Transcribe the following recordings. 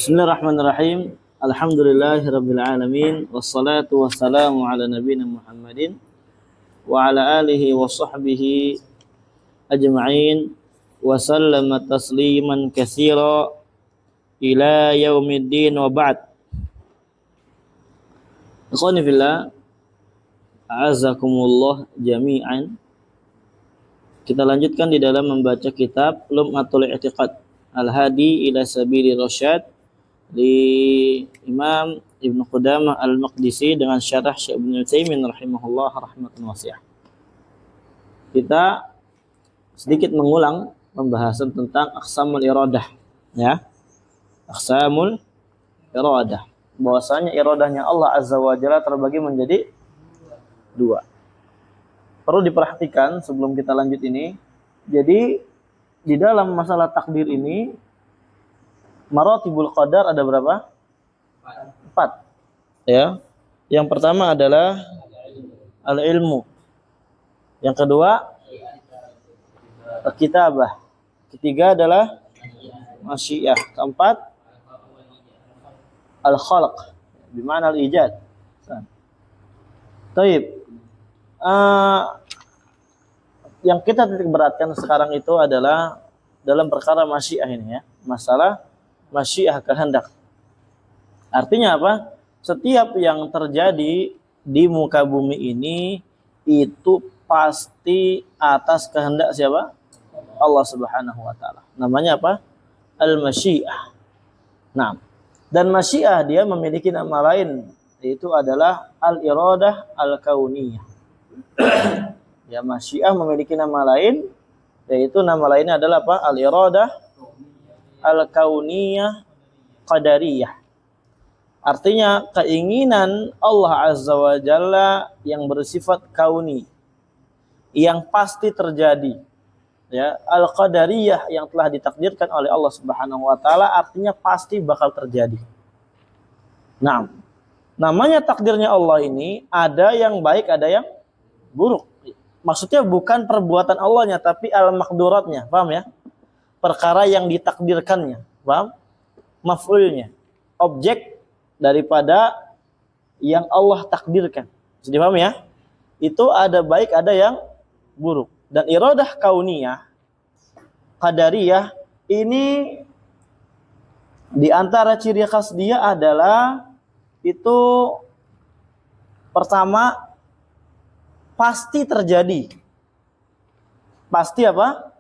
Bismillahirrahmanirrahim. Alhamdulillahirabbil alamin wassalatu wassalamu ala nabiyyina Muhammadin wa ala alihi wa sahbihi ajma'in wa sallama tasliman katsira ila yaumiddin wa ba'd. Ikhwani fillah, a'azakumullah jami'an. Kita lanjutkan di dalam membaca kitab Lum'atul I'tiqad Al-Hadi ila Sabili Rasyad di Imam Ibnu Qudamah Al-Maqdisi dengan syarah Syekh Ibnu Utsaimin rahimahullah rahmatan wasi'ah. Kita sedikit mengulang pembahasan tentang aqsamul iradah, ya. Aqsamul iradah. Bahwasanya iradahnya Allah Azza wa Jalla terbagi menjadi dua. Perlu diperhatikan sebelum kita lanjut ini. Jadi di dalam masalah takdir ini maratibul qadar ada berapa? 4. Ya. Yang pertama adalah al-ilmu. Yang kedua kitabah. Ketiga adalah masyiah. Keempat al-khalq, bima'na al-ijad. Taib. Yang kita titik beratkan sekarang itu adalah dalam perkara masyiah ini, ya. Masalah masyiah, kehendak. Artinya apa? Setiap yang terjadi di muka bumi ini itu pasti atas kehendak siapa? Allah Subhanahu wa taala. Namanya apa? Al-masyiah. Nah, dan masyiah dia memiliki nama lain, yaitu adalah al-iradah al-kauniyah. Ya, masyiah memiliki nama lain, yaitu nama lainnya adalah apa? Al-iradah al-kauniyah qadariyah. Artinya keinginan Allah Azza wa Jalla yang bersifat kauni, yang pasti terjadi. Ya, al-qadariyah yang telah ditakdirkan oleh Allah Subhanahu wa taala artinya pasti bakal terjadi. Nah, namanya takdirnya Allah ini ada yang baik, ada yang buruk. Maksudnya bukan perbuatan Allahnya, tapi al-maqduratnya, paham ya? Perkara yang ditakdirkannya, paham? Maf'ulnya, objek daripada yang Allah takdirkan. Jadi paham ya? Itu ada baik, ada yang buruk. Dan iradah kauniyah, qadariyah, ini di antara ciri khas dia adalah itu pertama pasti terjadi. Pasti apa?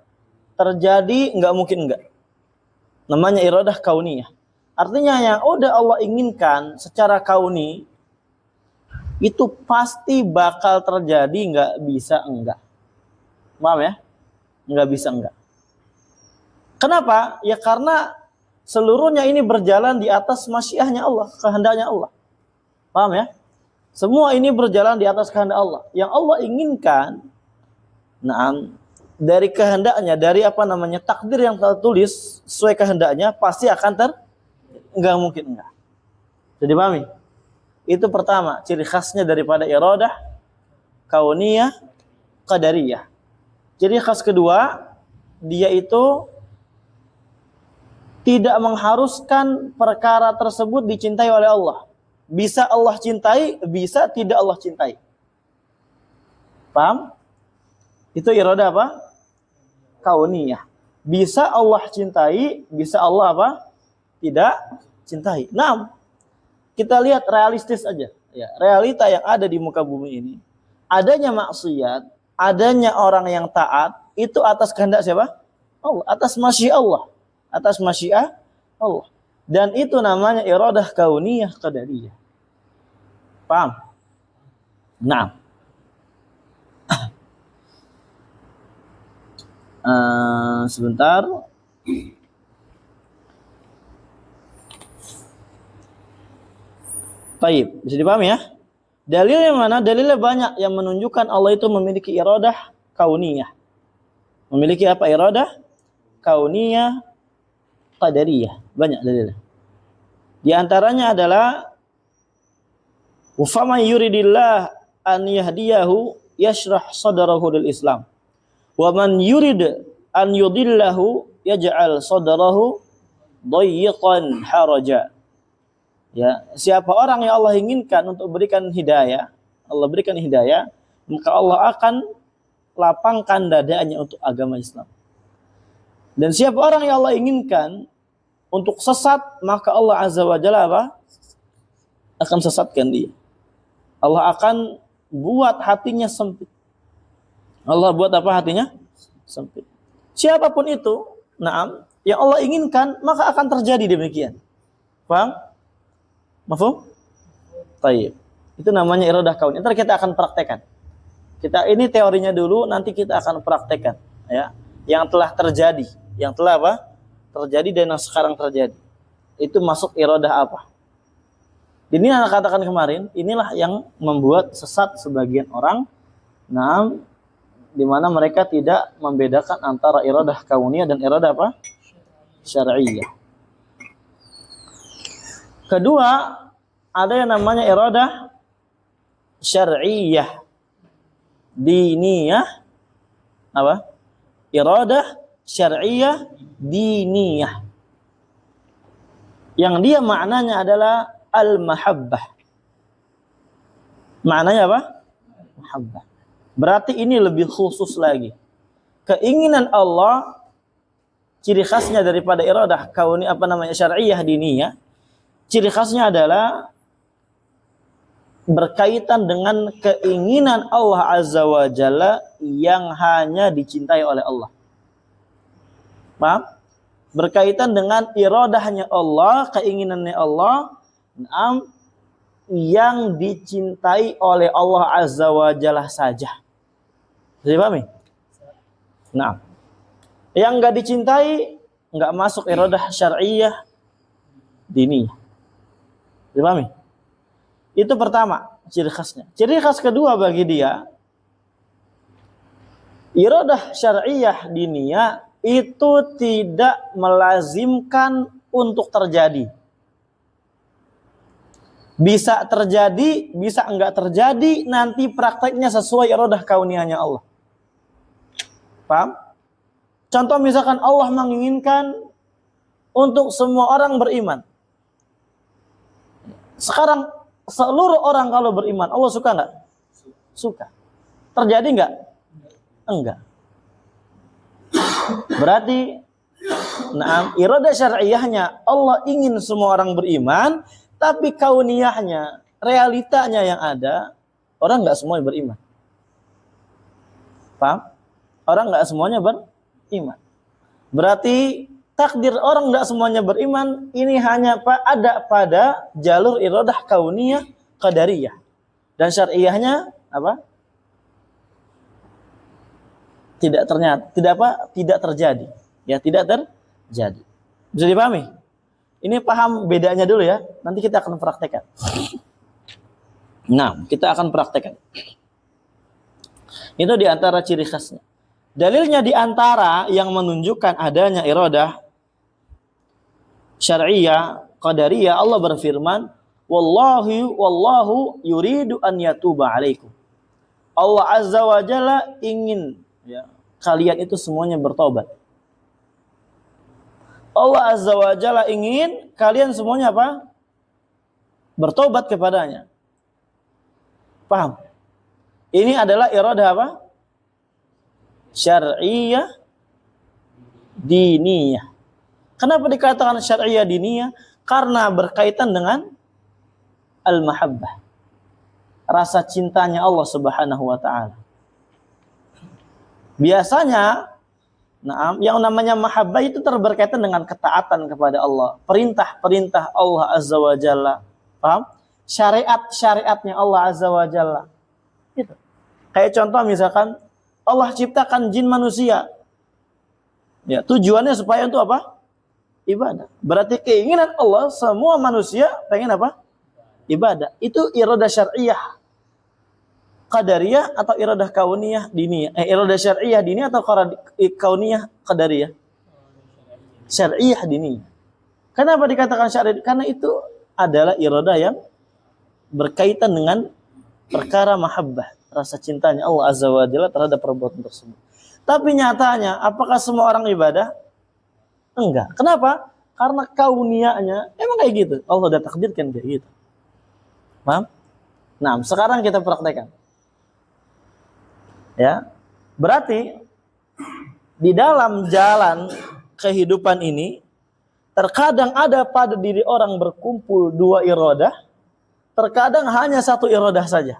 Terjadi, enggak mungkin enggak. Namanya iradah kauniyah. Artinya yang udah Allah inginkan secara kauni itu pasti bakal terjadi, enggak bisa enggak. Paham ya? Enggak bisa enggak. Kenapa? Ya karena seluruhnya ini berjalan di atas masyiahnya Allah, kehendaknya Allah. Paham ya? Semua ini berjalan di atas kehendak Allah. Yang Allah inginkan, dari kehendaknya, dari takdir yang tertulis sesuai kehendaknya, pasti akan enggak mungkin enggak. Jadi pahami? Itu pertama, ciri khasnya daripada iradah kauniyah qadariyah. Ciri khas kedua, dia itu tidak mengharuskan perkara tersebut dicintai oleh Allah. Bisa Allah cintai, bisa tidak Allah cintai. Paham? Itu iradah apa? Kauniyah. Bisa Allah cintai, bisa Allah apa? Tidak cintai. Nah, kita lihat realistis aja. Ya, realita yang ada di muka bumi ini. Adanya maksiat, adanya orang yang taat, itu atas kehendak siapa? Allah. Atas masyiah Allah. Atas masyiah Allah. Dan itu namanya iradah kauniyah qadariyah. Paham? Nah. Sebentar. Baik, bisa dipahami ya? Dalilnya mana? Dalilnya banyak yang menunjukkan Allah itu memiliki iradah kauniyah. Memiliki apa? Iradah kauniyah qadariyah. Banyak dalilnya. Di antaranya adalah Ufama yuridillah an yahdiyahu yashrah sadrahu lil Islam. Wa man yurid an yudillahu yaj'al sadrahu dayyiqan haraja. Ya, siapa orang yang Allah inginkan untuk berikan hidayah, Allah berikan hidayah, maka Allah akan lapangkan dadanya untuk agama Islam. Dan siapa orang yang Allah inginkan untuk sesat, maka Allah Azza wa Jalla apa? Akan sesatkan dia. Allah akan buat hatinya sempit. Allah buat apa hatinya? Sempit. Siapapun itu, na'am, yang Allah inginkan, maka akan terjadi demikian. Paham? Mafhum? Baik. Itu namanya iradah kauni. Ntar kita akan praktekkan. Ini teorinya dulu, nanti kita akan praktekkan, ya. Yang telah terjadi, yang telah apa? Terjadi dan yang sekarang terjadi. Itu masuk iradah apa? Ini yang katakan kemarin, inilah yang membuat sesat sebagian orang. Nah, di mana mereka tidak membedakan antara iradah kauniyah dan iradah apa? Syar'iyyah. Kedua, ada yang namanya iradah syar'iyyah diniyah. Apa? Iradah syar'iyyah diniyah. Yang dia maknanya adalah al-mahabbah. Maknanya apa? Mahabbah. Berarti ini lebih khusus lagi. Keinginan Allah, ciri khasnya daripada iradah kauni syar'iyyah diniyah. Ciri khasnya adalah berkaitan dengan keinginan Allah Azza wa Jalla yang hanya dicintai oleh Allah. Paham? Berkaitan dengan iradahnya Allah, keinginannya Allah, yang dicintai oleh Allah Azza wa Jalla saja. Bisa dipahami? Nah, yang enggak dicintai enggak masuk iradah syar'iyyah diniyah. Dipahami? Itu pertama, ciri khasnya. Ciri khas kedua bagi dia, iradah syar'iyyah diniyah itu tidak melazimkan untuk terjadi. Bisa terjadi, bisa enggak terjadi, nanti prakteknya sesuai iradah kauniyahnya Allah. Paham? Contoh misalkan Allah menginginkan untuk semua orang beriman. Sekarang seluruh orang kalau beriman, Allah suka enggak? Suka. Terjadi enggak? Enggak. Berarti iradah syar'iyyahnya Allah ingin semua orang beriman, tapi kauniyahnya, realitanya yang ada, orang enggak semuanya beriman. Paham? Orang enggak semuanya beriman. Berarti takdir orang enggak semuanya beriman ini hanya ada pada jalur iradah kauniyah qadariyah. Dan syar'iyyahnya apa? Tidak terjadi. Ya, tidak terjadi. Bisa dipahami? Ini paham bedanya dulu ya. Nanti kita akan praktekkan. Nah, kita akan praktekkan. Itu di antara ciri khasnya. Dalilnya di antara yang menunjukkan adanya iradah syar'iyyah, qadariyah, Allah berfirman, wallahu yuridu an yatuba alaikum. Allah Azza wa Jalla ingin kalian itu semuanya bertobat. Allah Azza wa Jalla ingin kalian semuanya apa? Bertobat kepadanya. Paham? Ini adalah iradah apa? Syar'iyyah diniyah. Kenapa dikatakan syar'iyyah diniyah? Karena berkaitan dengan al-mahabbah. Rasa cintanya Allah Subhanahu wa taala. Biasanya yang namanya mahabbah itu berkaitan dengan ketaatan kepada Allah, perintah-perintah Allah Azza wa Jalla. Paham? Syariat-syariatnya Allah Azza wa Jalla. Gitu. Kayak contoh misalkan Allah ciptakan jin manusia. Ya, tujuannya supaya untuk apa? Ibadah. Berarti keinginan Allah semua manusia pengen apa? Ibadah. Itu iradah syar'iyyah qadariyah atau iradah kauniyah diniyah? Iradah syar'iyyah diniyah atau kauniyah qadariyah? Syar'iyyah diniyah. Kenapa dikatakan syar'iyyah? Karena itu adalah iradah yang berkaitan dengan perkara mahabbah, rasa cintanya Allah Azza wa Jalla terhadap perbuatan tersebut. Tapi nyatanya, apakah semua orang ibadah? Enggak. Kenapa? Karena kaunianya emang kayak gitu. Allah udah takdirkan kayak gitu. Paham? Nah, sekarang kita praktekkan. Ya. Berarti di dalam jalan kehidupan ini terkadang ada pada diri orang berkumpul dua iradah, terkadang hanya satu iradah saja.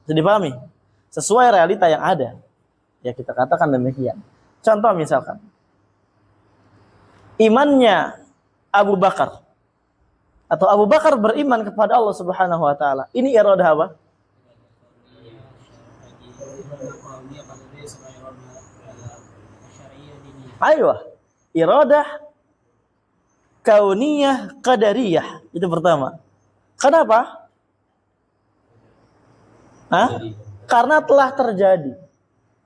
Jadi dipahami? Sesuai realita yang ada. Ya kita katakan demikian. Contoh misalkan, imannya Abu Bakar atau Abu Bakar beriman kepada Allah Subhanahu wa taala. Ini iradah apa? Ayo, iradah kauniyah qadariyah. Itu pertama. Kenapa? Karena telah terjadi.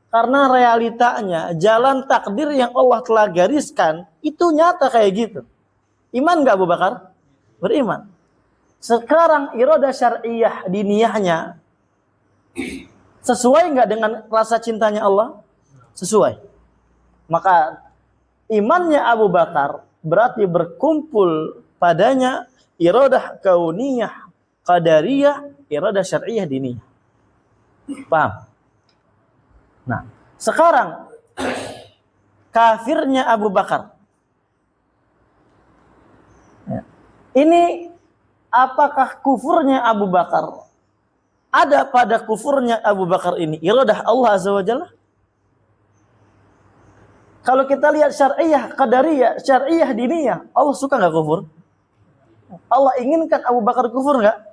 Karena realitanya, jalan takdir yang Allah telah gariskan, itu nyata kayak gitu. Iman gak Abu Bakar? Beriman. Sekarang iradah syar'iyah diniyahnya sesuai gak dengan rasa cintanya Allah? Sesuai. Maka imannya Abu Bakar berarti berkumpul padanya iradah kauniyah qadariyah, iradah syar'iyah diniyah. Paham? Nah, sekarang kafirnya Abu Bakar. Ya. Ini apakah kufurnya Abu Bakar? Ada pada kufurnya Abu Bakar ini iradah Allah Azza wa Jalla? Kalau kita lihat syar'iyah, qadariyah, syar'iyah diniyah, Allah suka enggak kufur? Allah inginkan Abu Bakar kufur enggak?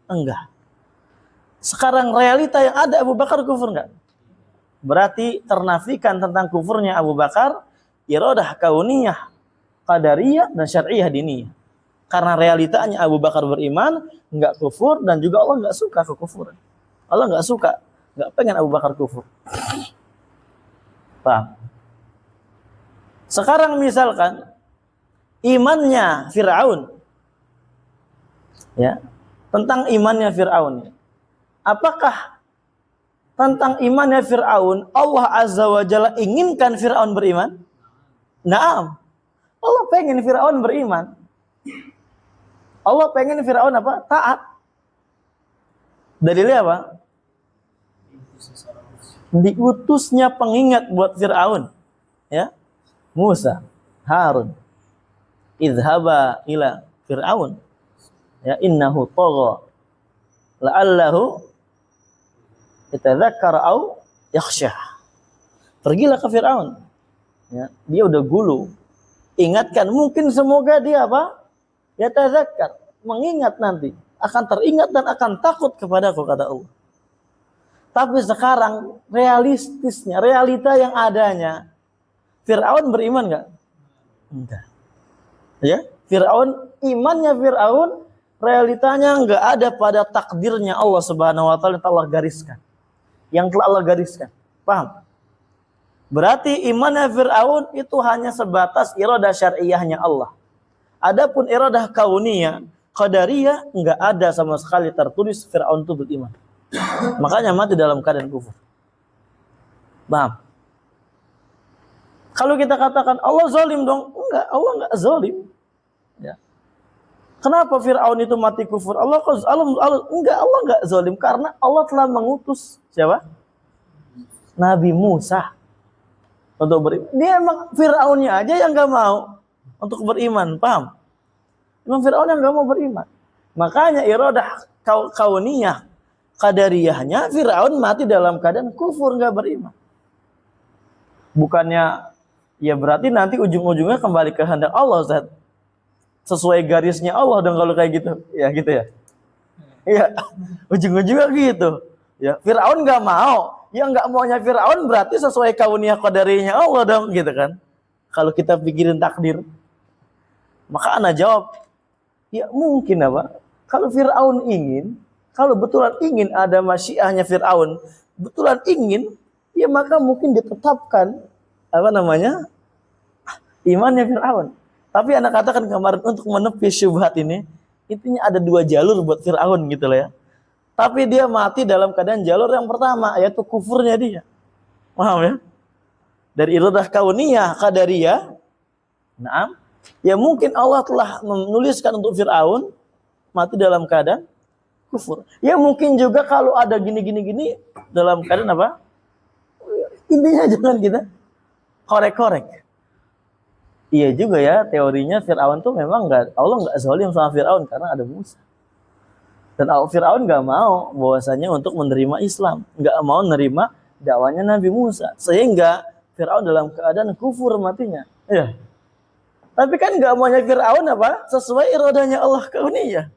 Enggak. Sekarang realita yang ada Abu Bakar kufur enggak? Berarti ternafikan tentang kufurnya Abu Bakar iradah kauniyah, qadariyah dan syar'iyah diniyah. Karena realitanya Abu Bakar beriman, enggak kufur dan juga Allah enggak suka kekufuran. Allah enggak suka, enggak pengen Abu Bakar kufur. Paham? Sekarang misalkan imannya Fir'aun, ya, tentang imannya Fir'aun. Apakah tentang imannya Fir'aun Allah Azza wa Jalla inginkan Fir'aun beriman? Naam. Allah pengen Fir'aun beriman. Allah pengen Fir'aun apa? Taat. Dalilnya apa? Diutusnya pengingat buat Fir'aun. Ya. Musa, Harun, idhaba ila Fir'aun, ya innahu tagha, la'allahu yatadzakkar au yakhsha. Pergilah ke Fir'aun. Ya, dia udah gulu. Ingatkan, mungkin semoga dia apa? Yatadzakkar, mengingat nanti, akan teringat dan akan takut kepadaku, kata Allah. Tapi sekarang realistisnya, realita yang adanya, Fir'aun beriman enggak? Enggak. Ya, Fir'aun, imannya Fir'aun, realitanya enggak ada pada takdirnya Allah Subhanahu wa taala yang telah Allah gariskan. Yang telah Allah gariskan. Paham? Berarti imannya Fir'aun itu hanya sebatas iradah syar'iyahnya Allah. Adapun iradah kauniyah, qadariyah enggak ada sama sekali tertulis Fir'aun itu beriman. Makanya mati dalam keadaan kufur. Paham? Kalau kita katakan Allah zalim dong, enggak, Allah enggak zalim. Ya. Kenapa Fir'aun itu mati kufur? Allah enggak zalim karena Allah telah mengutus siapa? Nabi Musa untuk beriman. Dia emang Fir'aunnya aja yang enggak mau untuk beriman, paham? Emang Fir'aun yang enggak mau beriman. Makanya iradah kauniyah, qadariyahnya Fir'aun mati dalam keadaan kufur, enggak beriman. Bukannya ya berarti nanti ujung-ujungnya kembali ke kehendak Allah, Ustaz. Sesuai garisnya Allah dong kalau kayak gitu. Ya gitu ya. Iya, ujung-ujungnya gitu. Ya, Fir'aun enggak mau. Ya enggak maunya Fir'aun berarti sesuai kauniyah qadariyahnya Allah dong, gitu kan. Kalau kita pikirin takdir. Maka ana jawab, ya mungkin apa? Kalau Fir'aun ingin, kalau betulan ingin ada masyiahnya Fir'aun, betulan ingin, ya maka mungkin ditetapkan apa namanya? Imannya Fir'aun. Tapi anak katakan kemarin untuk menepis syubhat ini, intinya ada dua jalur buat Fir'aun gitu loh ya. Tapi dia mati dalam keadaan jalur yang pertama, yaitu kufurnya dia. Paham ya? Dari iradah kauniyah, qadariyah, naam, Ya mungkin Allah telah menuliskan untuk Fir'aun mati dalam keadaan kufur. Ya mungkin juga kalau ada gini dalam keadaan apa? Intinya jangan kita korek-korek. Iya juga ya, teorinya Fir'aun tuh memang Allah nggak zalim sama Fir'aun karena ada Musa. Dan Fir'aun nggak mau bahwasanya untuk menerima Islam, nggak mau menerima dakwanya Nabi Musa, sehingga Fir'aun dalam keadaan kufur matinya. Ya. Tapi kan nggak maunya Fir'aun apa? Sesuai iradanya Allah kauniyah.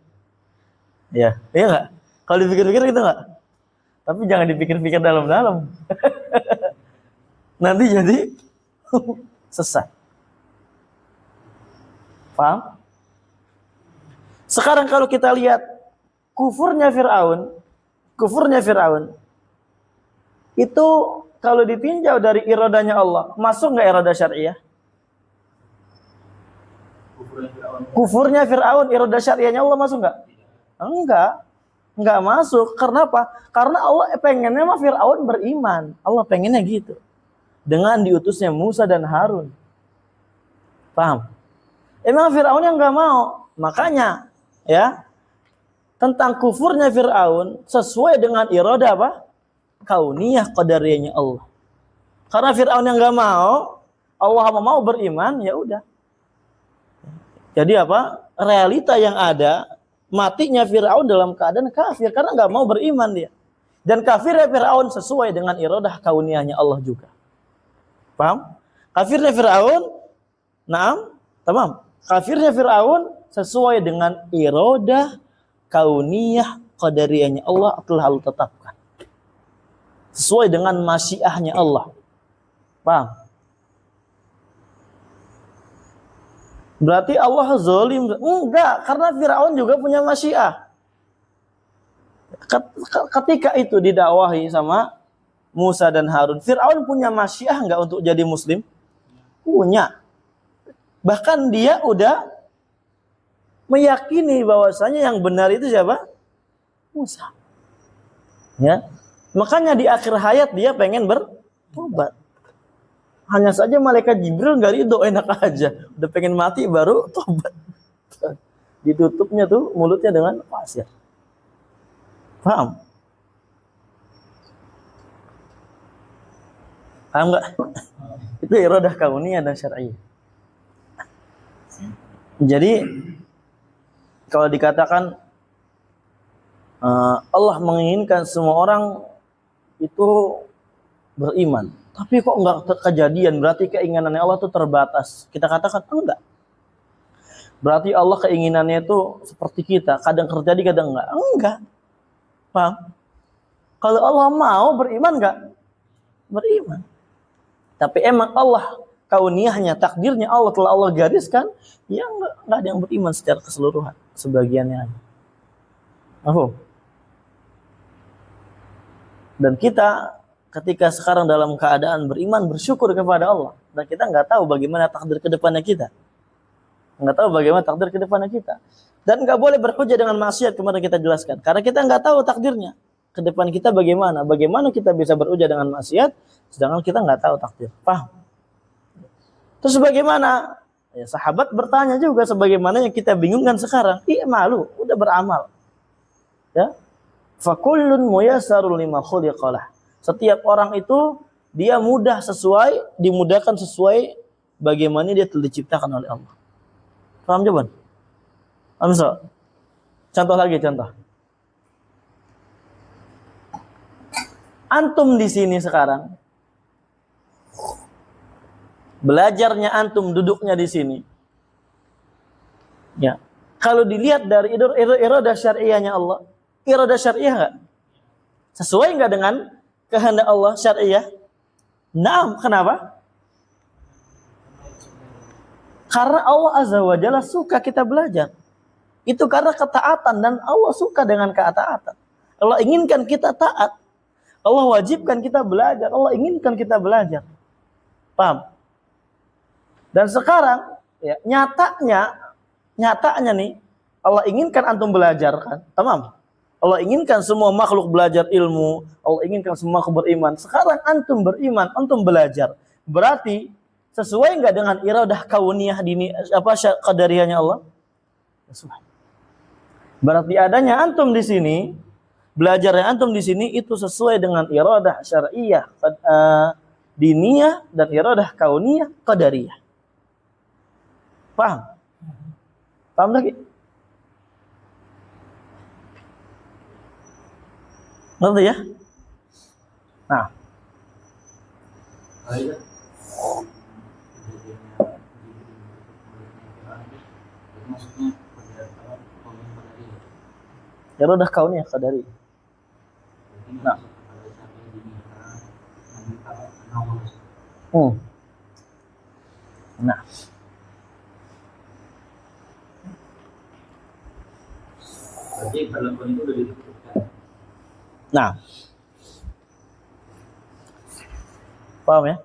Ya, iya nggak? Kalau dipikir-pikir gitu nggak? Tapi jangan dipikir-pikir dalam-dalam. Nanti jadi sesat. Paham? Sekarang kalau kita lihat kufurnya Fir'aun itu kalau ditinjau dari iradanya Allah, masuk nggak irada syariah? Kufurnya Fir'aun, irada syariahnya Allah masuk nggak? Enggak masuk. Karena apa? Karena Allah pengennya mah Fir'aun beriman. Allah pengennya gitu. Dengan diutusnya Musa dan Harun. Paham? Emang Fir'aun yang nggak mau. Makanya, ya, tentang kufurnya Fir'aun sesuai dengan irada apa? Kauniyah qadariyahnya Allah. Karena Fir'aun yang nggak mau, Allah mau beriman, ya udah. Jadi apa? Realita yang ada, matinya Fir'aun dalam keadaan kafir karena nggak mau beriman dia. Dan kafirnya Fir'aun sesuai dengan iradah kauniyahnya Allah juga. Paham? Kafirnya Fir'aun, tamam. Kafirnya Fir'aun sesuai dengan iradah kauniyah qadariyahnya Allah telah Allah tetapkan. Sesuai dengan masyiahnya Allah. Paham? Berarti Allah zalim? Enggak, karena Fir'aun juga punya masyiah. Ketika itu didakwahi sama Musa dan Harun, Fir'aun punya masyiah enggak untuk jadi muslim? Punya. Bahkan dia udah meyakini bahwasanya yang benar itu siapa? Musa. Ya. Makanya di akhir hayat dia pengen bertobat. Hanya saja malaikat Jibril nggak ridho, enak aja. Udah pengen mati baru tobat. Ditutupnya tuh mulutnya dengan pasir. Paham? Paham nggak? Itu iradah kauniyah dan syar'iyyah. Jadi kalau dikatakan Allah menginginkan semua orang itu beriman, tapi kok nggak kejadian, berarti keinginannya Allah itu terbatas. Kita katakan enggak. Berarti Allah keinginannya itu seperti kita, kadang terjadi, kadang enggak. Enggak. Paham? Kalau Allah mau beriman enggak? Beriman. Tapi emang Allah kauniyahnya, takdirnya Allah telah Allah gariskan, ya enggak ada yang beriman secara keseluruhan, sebagiannya aja. Dan kita ketika sekarang dalam keadaan beriman, bersyukur kepada Allah. Dan kita nggak tahu bagaimana takdir ke depannya kita. Dan nggak boleh berhujjah dengan maksiat, kemarin kita jelaskan. Karena kita nggak tahu takdirnya. Ke depan kita bagaimana. Bagaimana kita bisa berhujjah dengan maksiat, sedangkan kita nggak tahu takdir. Paham? Terus bagaimana? Ya, sahabat bertanya juga sebagaimana yang kita bingungkan sekarang. Iya malu, udah beramal. Ya. Fakullun muyassarul lima khuliqalah. Setiap orang itu dia dimudahkan sesuai bagaimana dia telah diciptakan oleh Allah. Paham jawaban? Amsa. Contoh. Antum di sini sekarang, belajarnya antum, duduknya di sini. Ya. Kalau dilihat dari iradah syariahnya Allah, iradah syariah enggak? Sesuai enggak dengan kehendak Allah syariah? Naam, kenapa? Karena Allah Azza wa Jalla suka kita belajar. Itu karena ketaatan, dan Allah suka dengan ketaatan. Allah inginkan kita taat. Allah wajibkan kita belajar. Allah inginkan kita belajar. Paham? Dan sekarang ya, nyatanya nih, Allah inginkan antum belajar kan? Tamam. Allah inginkan semua makhluk belajar ilmu. Allah inginkan semua makhluk beriman. Sekarang antum beriman, antum belajar. Berarti sesuai nggak dengan iradah kauniyah dini qadariyahnya Allah? Sesuai. Berarti adanya antum di sini, belajarnya antum di sini itu sesuai dengan iradah syar'iyah diniyah dan iradah kauniyah qadariyah. Paham? Paham lagi? Ngerti ya? Nah. Iradah kauniyah qadariyah. Nah. Nah. Berarti balapun itu udah ditutupkan. Nah. Paham ya?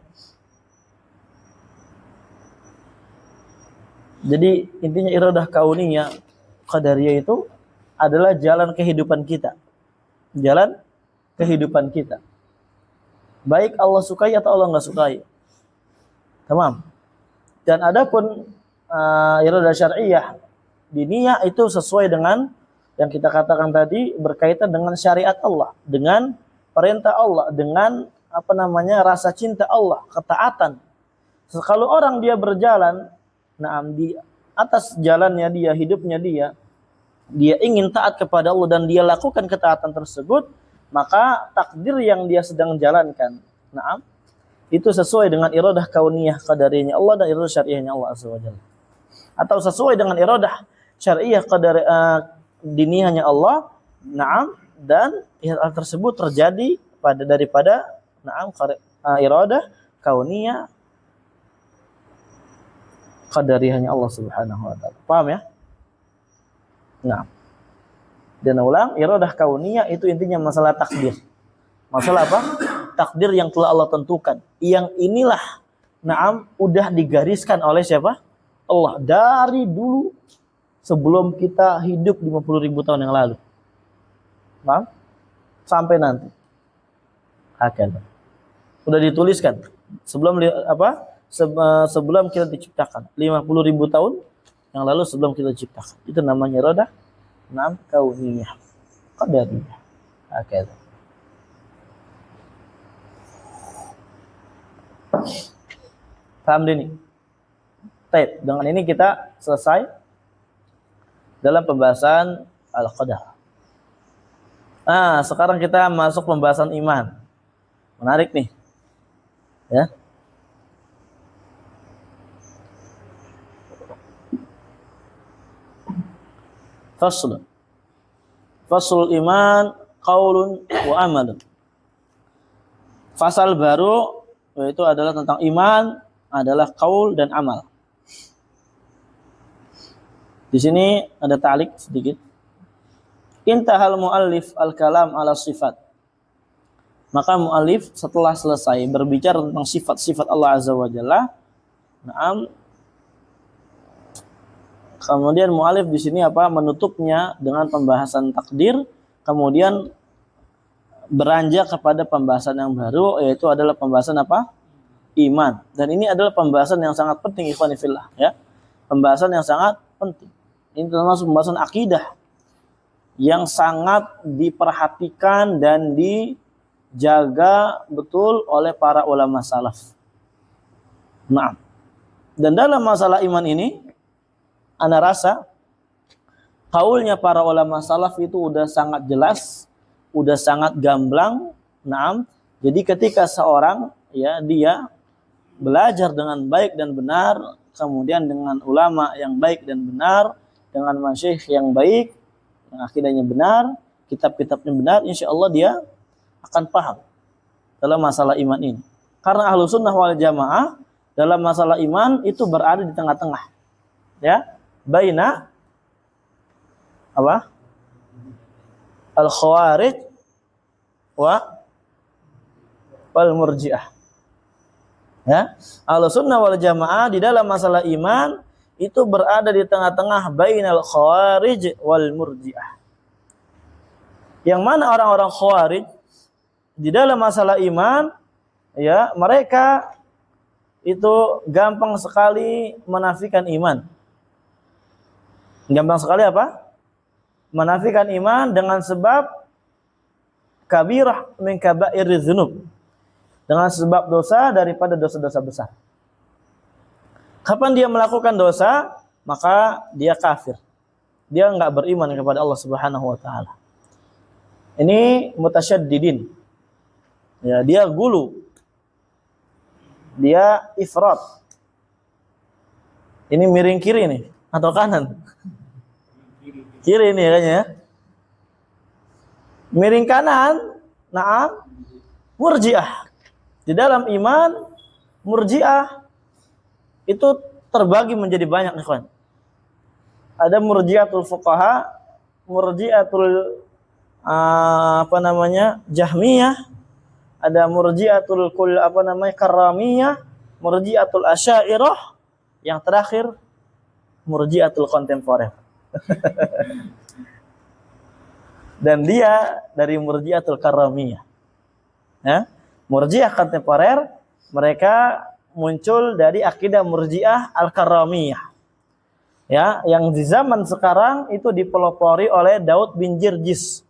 Jadi intinya iradah kauniyah qadariyah itu adalah jalan kehidupan kita. Jalan kehidupan kita. Baik Allah sukai atau Allah nggak sukai. Tamam. Dan adapun iradah syar'iyah diniyah itu sesuai dengan yang kita katakan tadi, berkaitan dengan syariat Allah, dengan perintah Allah, dengan rasa cinta Allah, ketaatan. Kalau orang dia berjalan di atas jalannya dia, hidupnya dia ingin taat kepada Allah dan dia lakukan ketaatan tersebut, maka takdir yang dia sedang jalankan itu sesuai dengan iradah kauniyah qadariyahnya Allah dan iradah syar'iyahnya Allah azza wajalla. Atau sesuai dengan iradah syar'iyah diniyahnya Allah, dan hal tersebut terjadi daripada iradah kauniyah qadariyahnya Allah subhanahu wa ta'ala. Paham ya? Nah. Dan ulang, iradah kauniyah itu intinya masalah takdir. Masalah apa? Takdir yang telah Allah tentukan. Yang inilah udah digariskan oleh siapa? Allah dari dulu sebelum kita hidup 50.000 tahun yang lalu. Paham? Sampai nanti. Akan. Sudah dituliskan sebelum sebelum kita diciptakan 50.000 tahun yang lalu sebelum kita diciptakan. Itu namanya iradah kauniyah qadariyah. Akan. Paham ini? Baik, dengan ini kita selesai dalam pembahasan al-qadar. Sekarang kita masuk pembahasan iman. Menarik nih. Ya. Faslul iman qaulun wa amalun. Fasal baru yaitu adalah tentang iman, adalah qaul dan amal. Di sini ada ta'liq sedikit. Intahal muallif al-kalam ala sifat. Maka muallif setelah selesai berbicara tentang sifat-sifat Allah azza wa jalla, kemudian muallif di sini menutupnya dengan pembahasan takdir, kemudian beranjak kepada pembahasan yang baru, yaitu adalah pembahasan iman. Dan ini adalah pembahasan yang sangat penting, ikhwani fillah, ya. Pembahasan yang sangat penting. Ini termasuk pembahasan akidah yang sangat diperhatikan dan dijaga betul oleh para ulama salaf. Dan dalam masalah iman ini, ana rasa kaulnya para ulama salaf itu udah sangat jelas, udah sangat gamblang. Jadi ketika seorang dia belajar dengan baik dan benar, kemudian dengan ulama yang baik dan benar, dengan masyayikh yang baik, yang akidahnya benar, kitab-kitabnya benar, insya Allah dia akan paham dalam masalah iman ini. Karena ahlu sunnah wal jamaah dalam masalah iman itu berada di tengah-tengah, ya, baina al-khawarij wal murji'ah. Ya, ahlu sunnah wal jamaah di dalam masalah iman itu berada di tengah-tengah bainal khawarij wal murji'ah. Yang mana orang-orang khawarij di dalam masalah iman, ya, mereka itu gampang sekali menafikan iman. Gampang sekali apa? Menafikan iman dengan sebab kabirah min kaba'iriz dzunub. Dengan sebab dosa daripada dosa-dosa besar. Kapan dia melakukan dosa, maka dia kafir. Dia enggak beriman kepada Allah Subhanahu wa taala. Ini mutasyaddidin. Ya, dia gulu. Dia ifrat. Ini miring kiri nih atau kanan? Kiri nih kayaknya. Miring kanan, na'am, murji'ah. Di dalam iman, murji'ah itu terbagi menjadi banyak, ikhwan. Ada murji'atul fuqaha, murji'atul Jahmiyah, ada murji'atul karramiyah, murji'atul asy'ariyah, yang terakhir murji'atul kontemporer. Dan dia dari murji'atul karramiyah. Ya, murji'ah kontemporer mereka muncul dari akidah murji'ah al-karramiyah. Ya, yang di zaman sekarang itu dipelopori oleh Daud bin Jirjis.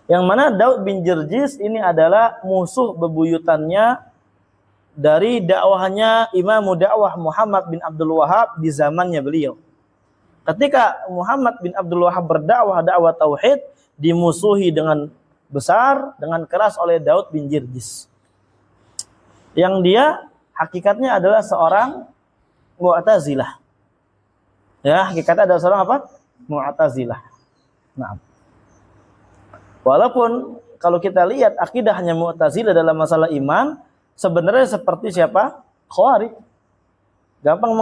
Yang mana Daud bin Jirjis ini adalah musuh bebuyutannya dari dakwahnya Imam dakwah Muhammad bin Abdul Wahhab di zamannya beliau. Ketika Muhammad bin Abdul Wahhab berdakwah dakwah tauhid, dimusuhi dengan besar, dengan keras oleh Daud bin Jirjis. Yang dia hakikatnya adalah seorang Mu'tazilah. Ya, hakikatnya adalah seorang apa? Mu'tazilah. Nah, walaupun kalau kita lihat akidahnya Mu'tazilah dalam masalah iman, sebenarnya seperti siapa? Khawarij. Gampang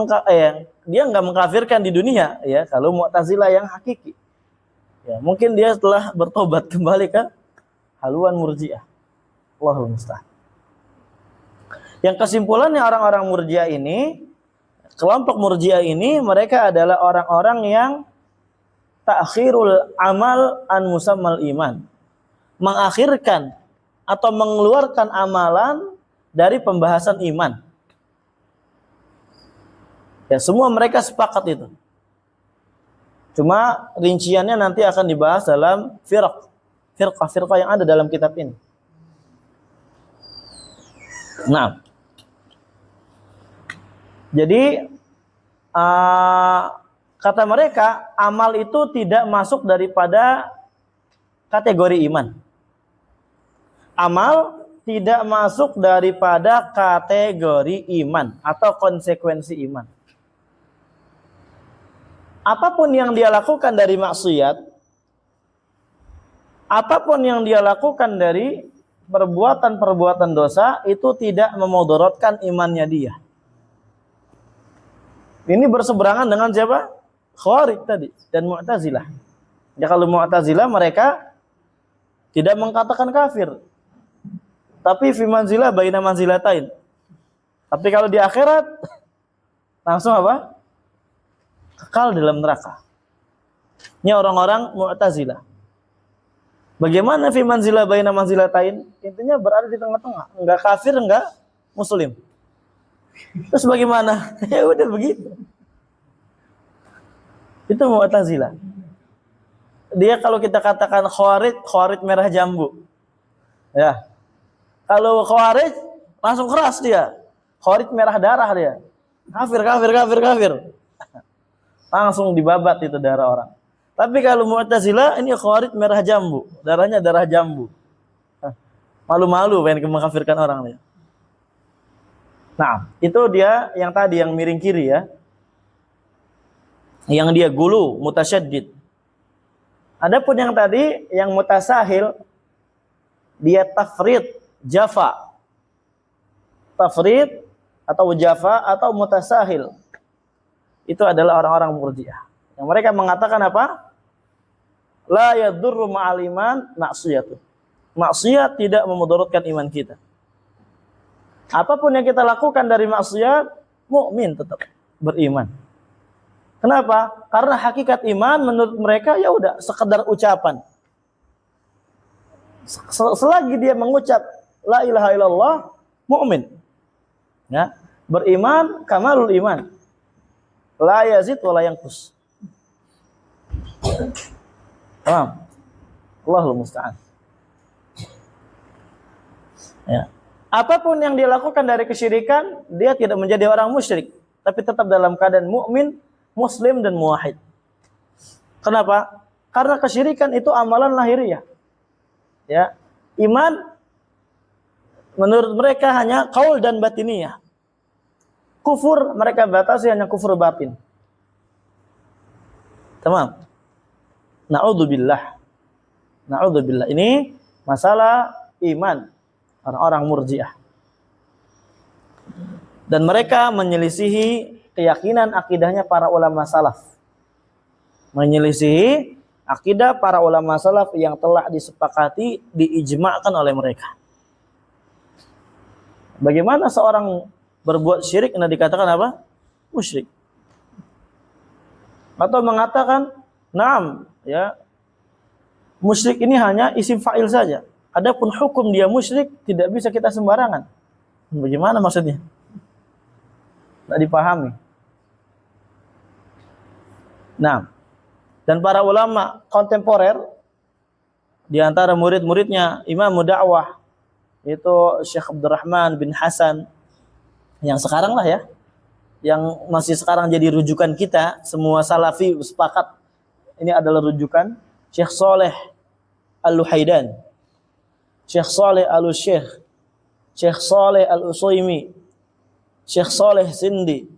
dia nggak mengkafirkan di dunia, ya. Kalau Mu'tazilah yang hakiki, ya, mungkin dia telah bertobat kembali ke haluan murji'ah. Allahul musta'an. Yang kesimpulannya orang-orang murji'ah ini, kelompok murji'ah ini, mereka adalah orang-orang yang ta'khirul amal an musammal iman. Mengakhirkan atau mengeluarkan amalan dari pembahasan iman. Ya, semua mereka sepakat itu. Cuma rinciannya nanti akan dibahas dalam firqah yang ada dalam kitab ini. Nah, jadi kata mereka, amal itu tidak masuk daripada kategori iman. Amal tidak masuk daripada kategori iman atau konsekuensi iman. Apapun yang dia lakukan dari maksiat, apapun yang dia lakukan dari perbuatan-perbuatan dosa, itu tidak memudaratkan imannya dia. Ini berseberangan dengan siapa? Khawarij tadi dan Mu'tazilah. Ya, kalau Mu'tazilah mereka tidak mengatakan kafir, tapi fi manzilah baina manzilatain. Tapi kalau di akhirat langsung apa? Kekal dalam neraka. Ini orang-orang Mu'tazilah. Bagaimana fi manzilah baina manzilatain? Intinya berada di tengah-tengah, enggak kafir, enggak muslim. Terus bagaimana? Ya udah begitu. Itu Mu'tazilah. Dia kalau kita katakan Khawarij merah jambu. Ya. Kalau Khawarij langsung keras dia. Khawarij merah darah dia. Kafir. Langsung dibabat itu darah orang. Tapi kalau Mu'tazilah ini Khawarij merah jambu. Darahnya darah jambu. Malu-malu pengen mengkafirkan orang dia. Nah, itu dia yang tadi yang miring kiri ya. Yang dia gulu, mutasyaddid. Adapun yang tadi yang mutasahil, dia tafrid, jafa. Tafrid atau jafa atau mutasahil. Itu adalah orang-orang Murji'ah. Yang mereka mengatakan apa? La yadurru ma'al iman maksiyatu. Maksiat tidak memudaratkan iman kita. Apapun yang kita lakukan dari maksiat, mukmin tetap beriman. Kenapa? Karena hakikat iman menurut mereka ya udah sekedar ucapan. Selagi dia mengucap la ilaha illallah, mukmin. Ya, beriman kamalul iman. La yazid wa la yanqus. Paham? Allahul musta'an. Ya. Apapun yang dia lakukan dari kesyirikan, dia tidak menjadi orang musyrik, tapi tetap dalam keadaan mukmin, muslim dan muwahhid. Kenapa? Karena kesyirikan itu amalan lahiriah. Ya. Iman menurut mereka hanya qaul dan batiniyah. Kufur mereka batasi hanya kufur batin. Tamam. Na'udzubillah. Na'udzubillah. Ini masalah iman orang-orang Murji'ah. Dan mereka menyelisihi keyakinan akidahnya para ulama salaf. Menyelisihi akidah para ulama salaf yang telah disepakati, diijma'kan oleh mereka. Bagaimana seorang berbuat syirik yang dikatakan apa? Musyrik. Atau mengatakan, "Naam, ya. Musyrik ini hanya isim fa'il saja. Adapun hukum dia musyrik tidak bisa kita sembarangan." Bagaimana maksudnya? Tidak dipahami. Nah, dan para ulama kontemporer di antara murid-muridnya Imam Da'wah itu Syekh Abdurrahman bin Hasan yang sekarang lah ya, yang masih sekarang jadi rujukan kita, semua salafi sepakat ini adalah rujukan, Syekh Saleh Al-Luhaidan, Syekh Saleh Al-Syekh, Syekh Saleh Al-Utsaimin, Syekh Saleh Sindi,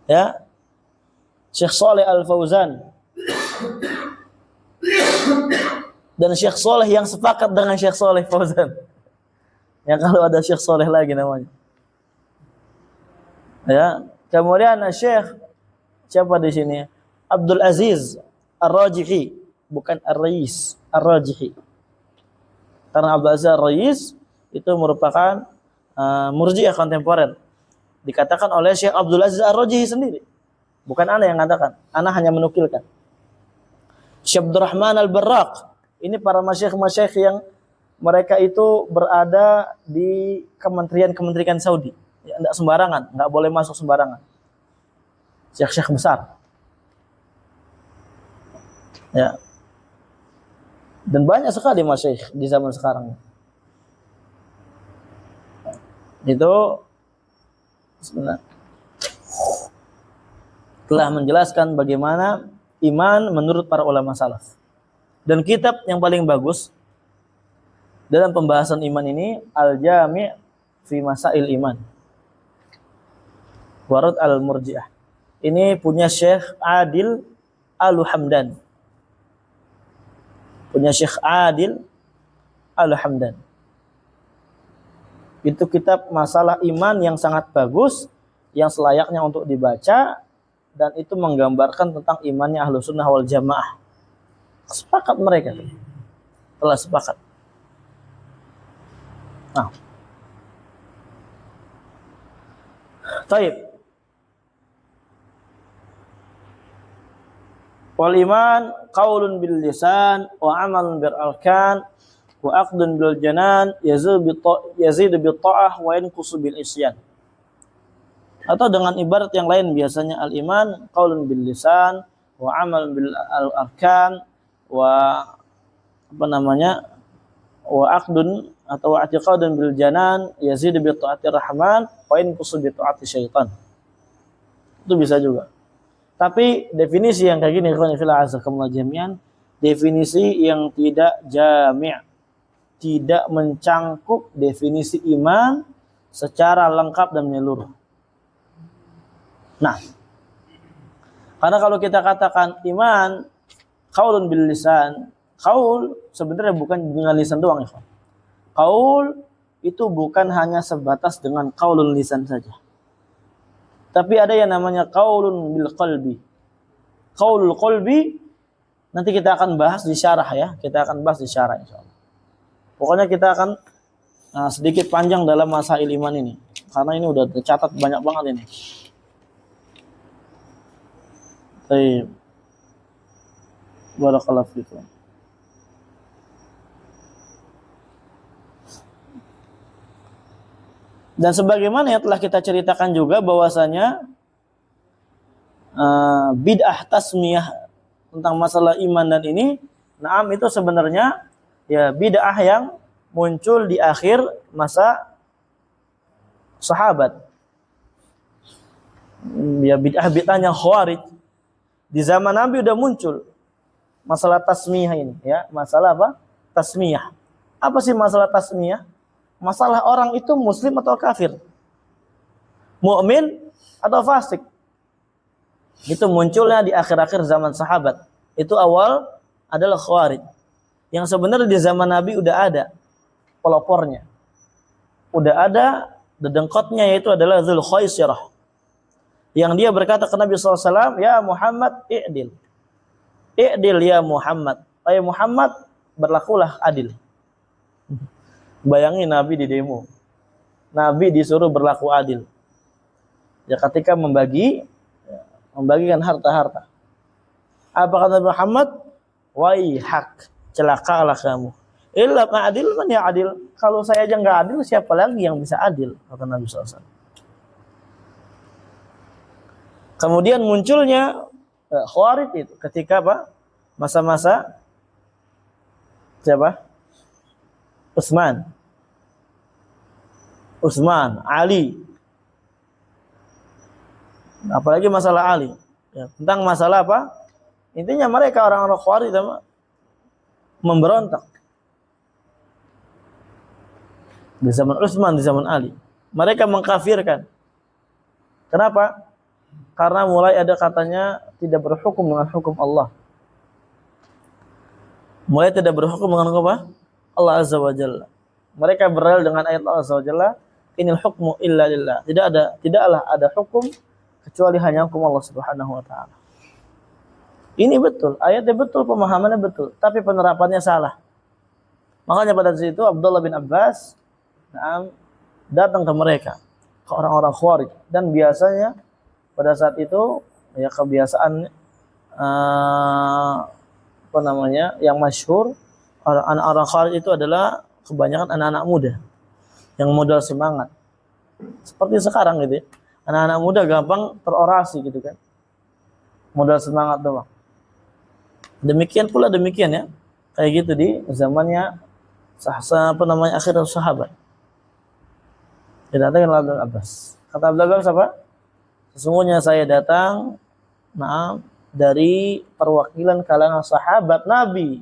ya, Syekh Saleh Al-Fauzan, dan Syekh Saleh yang sepakat dengan Syekh Saleh Fauzan. Ya, kalau ada Syekh Saleh lagi namanya. Ya, kemudian Syekh siapa di sini? Abdul Aziz Ar-Rajihi, bukan Ar-Rais, Ar-Rajihi. Karena Abdul Aziz Ar-Rais itu merupakan Murji'ah kontemporer. Dikatakan oleh Syekh Abdul Aziz Ar-Rajihi sendiri. Bukan ana yang mengatakan, ana hanya menukilkan. Syekh Abdurrahman Al-Barraq, ini para masyayikh-masyayikh yang mereka itu berada di kementerian-kementerian Saudi. Ya, enggak sembarangan, enggak boleh masuk sembarangan. Syekh-syekh besar. Ya. Dan banyak sekali masyayikh di zaman sekarang. Itu sebenarnya telah menjelaskan bagaimana iman menurut para ulama salaf. Dan kitab yang paling bagus dalam pembahasan iman ini Al-Jami' fi Masail Iman, Warad Al-Murji'ah. Ini punya Syekh Adil Al-Hamdan. Punya Syekh Adil Al-Hamdan. Itu kitab masalah iman yang sangat bagus, yang selayaknya untuk dibaca, dan itu menggambarkan tentang imannya Ahlussunnah wal Jamaah. Sepakat mereka. Telah sepakat. Nah. Baik. Wal iman qaulun bil lisan wa amalun bil arkan wa aqdun bil janan yazidu bil ta'ah wa yanqusu bil isyan. Atau dengan ibarat yang lain biasanya al iman qaulun bil lisan wa amalun bil arkan wa wa aqdun atau i'tiqadun bil janan yazidu bi ta'ati rahman wa yanqusu bi ta'ati syaitan. Itu bisa juga. Tapi definisi yang kayak gini ikhwan fillah azakumullah jami'an, definisi yang tidak jami', tidak mencangkup definisi iman secara lengkap dan menyeluruh. Nah, karena kalau kita katakan iman qaulun bil lisan, qaul sebenarnya bukan dengan lisan doang ya. Qaul itu bukan hanya sebatas dengan qaulul lisan saja. Tapi ada yang namanya qaulun bil qalbi. Qaulul qalbi nanti kita akan bahas di syarah ya. Kita akan bahas di syarah insyaallah. Pokoknya kita akan sedikit panjang dalam masail iman ini. Karena ini udah tercatat banyak banget ini. Baik. Barakallahu fikum. Dan sebagaimana yang telah kita ceritakan juga bahwasanya bid'ah tasmiyah tentang masalah iman dan ini, naam itu sebenarnya ya bid'ah yang muncul di akhir masa sahabat. Ya bid'ah-bid'ahnya Khawarij di zaman Nabi udah muncul masalah tasmiyah ini, ya. Masalah apa? Tasmiyah. Apa sih masalah tasmiyah? Masalah orang itu muslim atau kafir, mukmin atau fasik. Itu munculnya di akhir-akhir zaman sahabat. Itu awal adalah Khawarij. Yang sebenarnya di zaman Nabi udah ada pelopornya. Udah ada dedengkotnya, yaitu adalah Dzul Khaisirah. Yang dia berkata ke Nabi SAW, "Ya Muhammad, i'dil. I'dil ya Muhammad. Wahai Muhammad, berlakulah adil." Bayangin Nabi di demo. Nabi disuruh berlaku adil. Ya ketika membagikan harta-harta. Apa kata Muhammad? Waihak, celakalah kamu. Illa ma'adil man ya adil. Kalau saya aja enggak adil, siapa lagi yang bisa adil? Kata Nabi SAW. Kemudian munculnya Khawarij itu ketika apa? Masa-masa siapa? Utsman, Ali. Apalagi masalah Ali. Ya, tentang masalah apa? Intinya mereka orang-orang Khawarij memberontak. Di zaman Utsman, di zaman Ali. Mereka mengkafirkan. Kenapa? Karena mulai ada katanya tidak berhukum dengan hukum Allah. Mulai tidak berhukum dengan apa? Allah Azza wa Jalla. Mereka berdalil dengan ayat Allah Azza wa Jalla, "Inil hukmu illa lillah." Tidaklah ada hukum kecuali hanya hukum Allah Subhanahu wa taala. Ini betul, ayatnya betul, pemahamannya betul, tapi penerapannya salah. Makanya pada saat itu Abdullah bin Abbas datang ke mereka, ke orang-orang Khawarij, dan biasanya pada saat itu ya kebiasaan yang masyhur anak-orang Khawarij itu adalah kebanyakan anak-anak muda yang modal semangat. Seperti sekarang gitu ya. Anak-anak muda gampang terorasi gitu kan. Modal semangat doang. Demikian ya. Kayak gitu di zamannya akhir sahabat. Datang Abdul Abbas. Kata Abdul Abbas apa? Sesungguhnya saya datang dari perwakilan kalangan sahabat Nabi,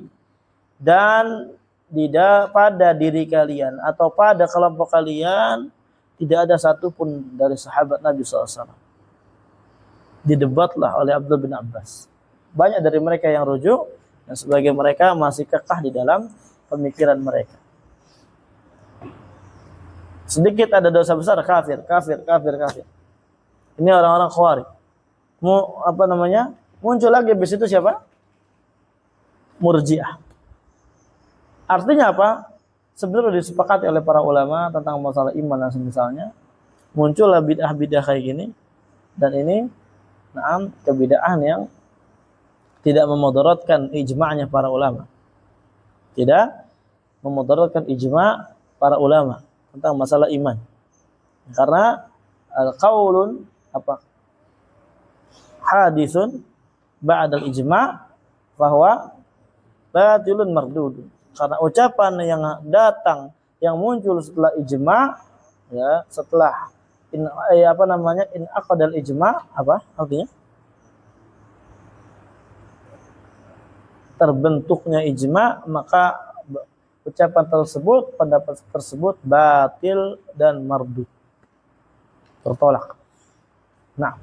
dan tidak pada diri kalian atau pada kelompok kalian tidak ada satupun dari sahabat Nabi SAW. Didebatlah oleh Abdul bin Abbas. Banyak dari mereka yang rujuk, dan sebagian mereka masih kekeh di dalam pemikiran mereka. Sedikit ada dosa besar, kafir. Ini orang-orang Khawarij. Muncul lagi habis itu siapa? Murji'ah. Artinya apa? Sebenarnya disepakati oleh para ulama tentang masalah iman dan semisalnya. Muncullah bid'ah-bid'ah kayak gini, dan ini kebid'ahan yang tidak memudaratkan ijma'nya para ulama. Tidak memudaratkan ijma' para ulama tentang masalah iman. Karena al-qaulun hadisun ba'dal ijma' bahwa batilun mardudun. Karena ucapan yang datang, yang muncul setelah ijma', ya, setelah in aqdal ijma', apa artinya? Terbentuknya ijma', maka ucapan tersebut, pendapat tersebut batil dan mardud. Tertolak. Nah,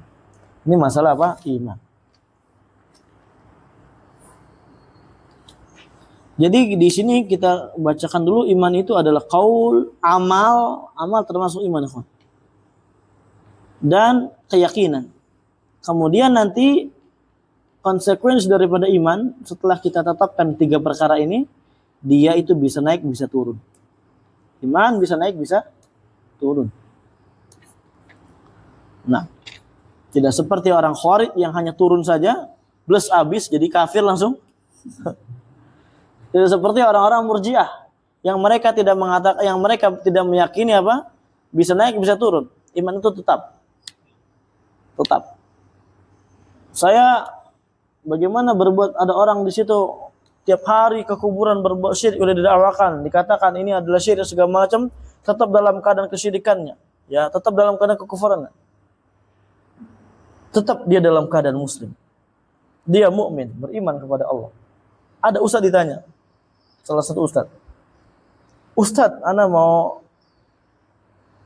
ini masalah apa? Iman. Jadi di sini kita bacakan dulu, iman itu adalah qaul, amal termasuk iman, ikhwan. Dan keyakinan. Kemudian nanti konsekuensi daripada iman setelah kita tetapkan 3 perkara ini, dia itu bisa naik, bisa turun. Iman bisa naik, bisa turun. Nah, tidak seperti orang Khawarij yang hanya turun saja, blus habis jadi kafir langsung. Tidak seperti orang-orang Murji'ah yang mereka tidak meyakini apa? Bisa naik, bisa turun. Iman itu tetap. Tetap. Saya bagaimana berbuat, ada orang di situ tiap hari ke kuburan berbuat syirik, udah didakwakan, dikatakan ini adalah syirik segala macam, tetap dalam keadaan kesyirikannya, ya, tetap dalam keadaan kekufurannya. Tetap dia dalam keadaan muslim. Dia mukmin, beriman kepada Allah. Ada ustaz ditanya, salah satu Ustaz, ana mau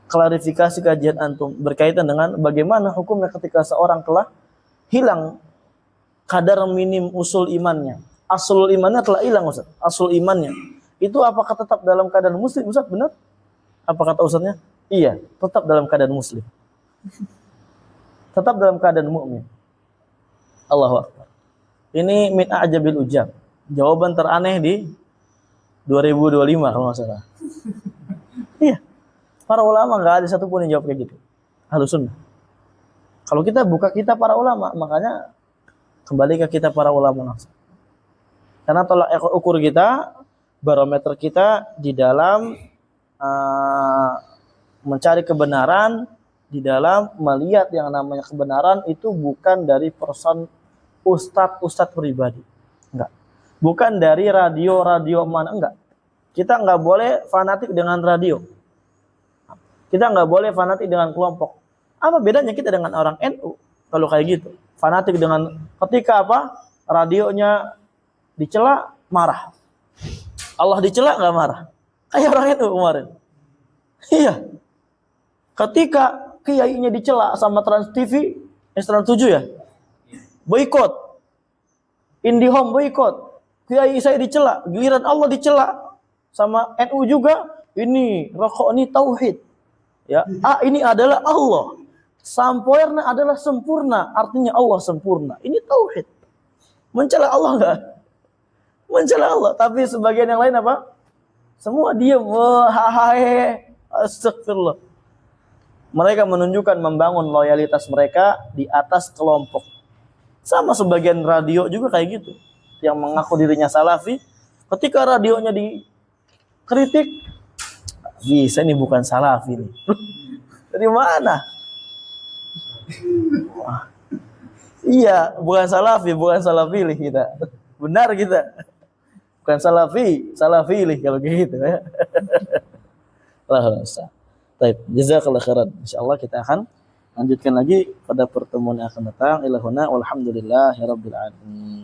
klarifikasi kajian antum berkaitan dengan bagaimana hukumnya ketika seorang telah hilang kadar minim usul imannya. Asul imannya telah hilang, Ustaz. Asul imannya. Itu apakah tetap dalam keadaan muslim, Ustaz? Benar? Apa kata Ustaznya? Iya, tetap dalam keadaan muslim. Tetap dalam keadaan mukmin. Allahu Akbar. Ini min a'jabil ujab. Jawaban teraneh di 2025 kalau nggak salah. Iya. Para ulama nggak ada satupun yang jawab kayak gitu. Ahlus sunnah. Kalau kita buka kita para ulama, makanya kembali ke kita para ulama langsung. Karena tolak ukur kita, barometer kita di dalam mencari kebenaran, di dalam melihat yang namanya kebenaran itu bukan dari person ustadz pribadi. Enggak. Bukan dari radio mana, enggak. Kita nggak boleh fanatik dengan radio. Kita nggak boleh fanatik dengan kelompok. Apa bedanya kita dengan orang NU? Kalau kayak gitu, fanatik dengan ketika apa? Radionya dicela, marah. Allah dicela nggak marah. Kayak orang NU kemarin. Iya. Ketika kiainya dicela sama Trans TV, Trans 7 ya, boikot. IndiHome boikot. Kiai saya dicela, giliran Allah dicela sama NU juga. Ini rokok ini tauhid. Ya, ini adalah Allah. Sampoerna adalah sempurna, artinya Allah sempurna. Ini tauhid. Mencela Allah enggak? Mencela Allah, tapi sebagian yang lain apa? Semua diam. Astagfirullah. Mereka menunjukkan membangun loyalitas mereka di atas kelompok. Sama sebagian radio juga kayak gitu. Yang mengaku dirinya salafi, ketika radionya dikritik, bisa ini bukan salafi nih. Dari mana? Wah. Iya, bukan salafilih kita. Benar kita. Bukan salafilih kalau gitu ya. Alhamdulillah. Baik, jazakallahu khairan. Insyaallah kita akan lanjutkan lagi pada pertemuan yang akan datang. Ilahuna walhamdulillahirabbil alamin.